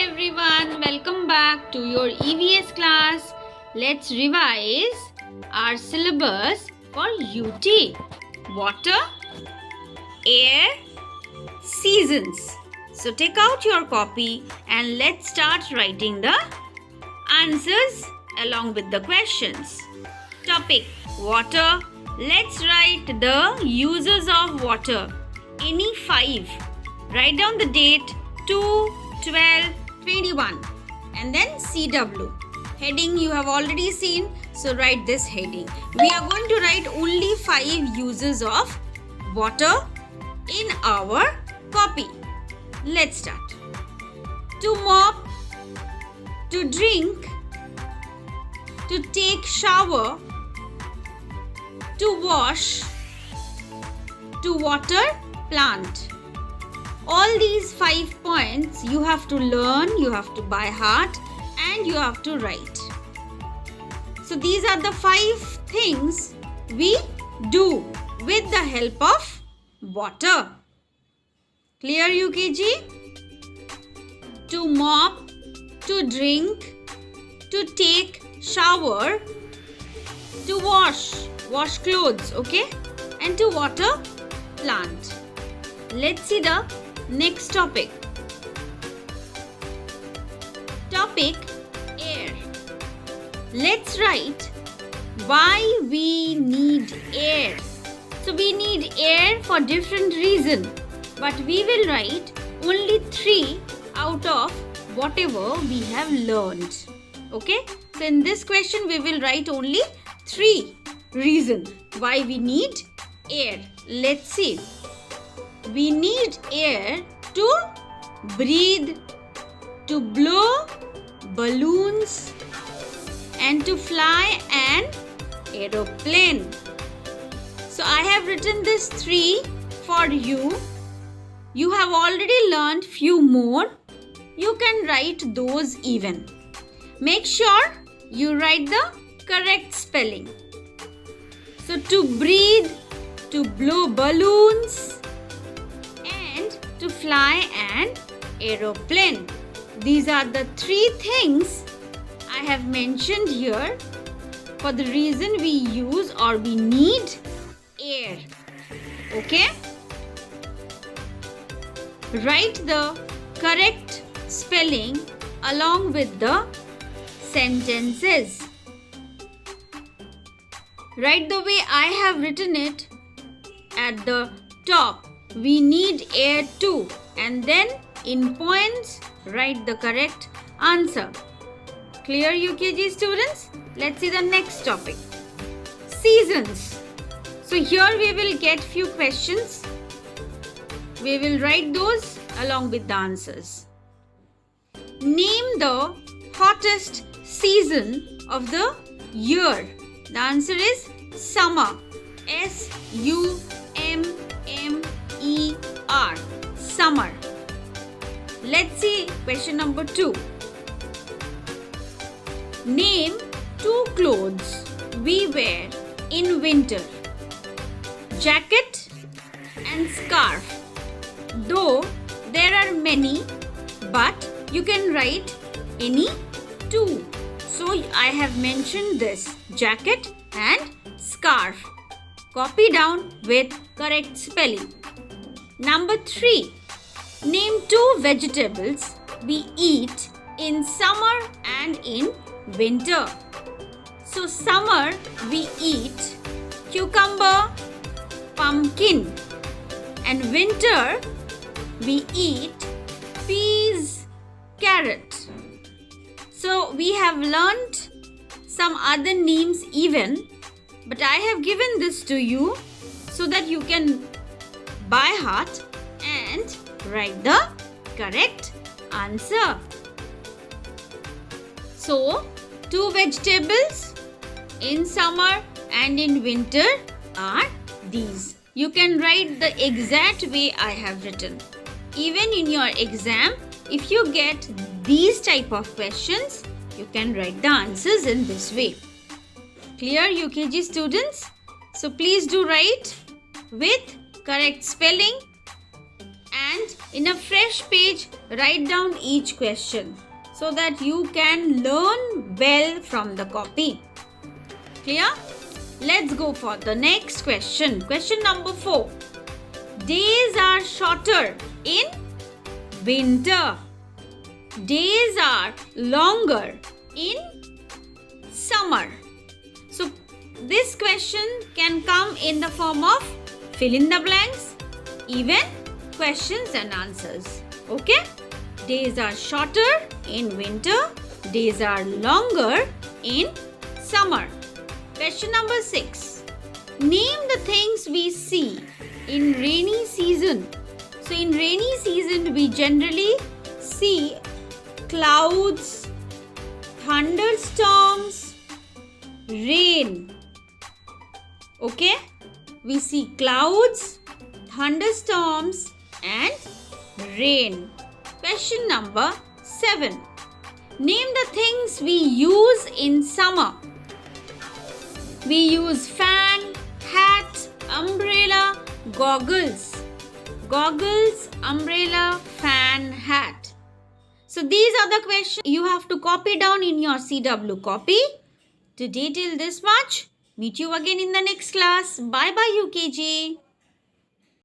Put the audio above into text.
everyone, welcome back to your EVS class. Let's revise our syllabus for UT. Water, air, seasons. So take out your copy and let's start writing the answers along with the questions. Topic, water. Let's write the uses of water. Any 5. Write down the date 2, 12, 21 and then CW. Heading you have already seen, so write this heading. We are going to write only 5 uses of water in our copy. Let's start. To mop, to drink, to take shower, to wash, to water plant. All these 5 points you have to learn, you have to by heart and you have to write. So these are the 5 things we do with the help of water. Clear UKG? To mop, to drink, to take shower, to wash clothes, okay? And to water plant. Let's see the next topic. Topic, air. Let's write why we need air. So we need air for different reasons, but we will write only 3 out of whatever we have learned. Okay? So in this question we will write only 3 reasons why we need air. Let's see. We need air to breathe, to blow balloons and to fly an aeroplane. So I have written this 3 for you. You have already learned few more. You can write those even. Make sure you write the correct spelling. So to breathe, to blow balloons, to fly an aeroplane. These are the 3 things I have mentioned here for the reason we use or we need air. Okay? Write the correct spelling along with the sentences. Write the way I have written it at the top. We need air too, and then in points write the correct answer. Clear UKG students? Let's see the next topic. Seasons. So here we will get few questions. We will write those along with the answers. Name the hottest season of the year. The answer is summer. S-U-M-M-E-R. Summer. Let's see question number 2. Name 2 clothes we wear in winter. Jacket and scarf. Though there are many, but you can write any 2. So I have mentioned this, jacket and scarf. Copy down with correct spelling. Number 3. Name 2 vegetables we eat in summer and in winter. So summer we eat cucumber, pumpkin, and winter we eat peas, carrot. So we have learnt some other names even, but I have given this to you so that you can by heart and write the correct answer. So 2 vegetables in summer and in winter are these. You can write the exact way I have written. Even in your exam, if you get these type of questions, you can write the answers in this way. Clear UKG students? So please do write with correct spelling and in a fresh page write down each question so that you can learn well from the copy. Clear? Let's go for the next question. Question number 4. Days are shorter in winter. Days are longer in summer. So this question can come in the form of fill in the blanks, even questions and answers. Okay? Days are shorter in winter. Days are longer in summer. Question number 6. Name the things we see in rainy season. So in rainy season we generally see clouds, thunderstorms, rain. Okay? We see clouds, thunderstorms and rain. Question number 7. Name the things we use in summer. We use fan, hat, umbrella, goggles. Goggles, umbrella, fan, hat. So these are the questions you have to copy down in your CW copy. Today till this much. Meet you again in the next class. Bye bye UKG.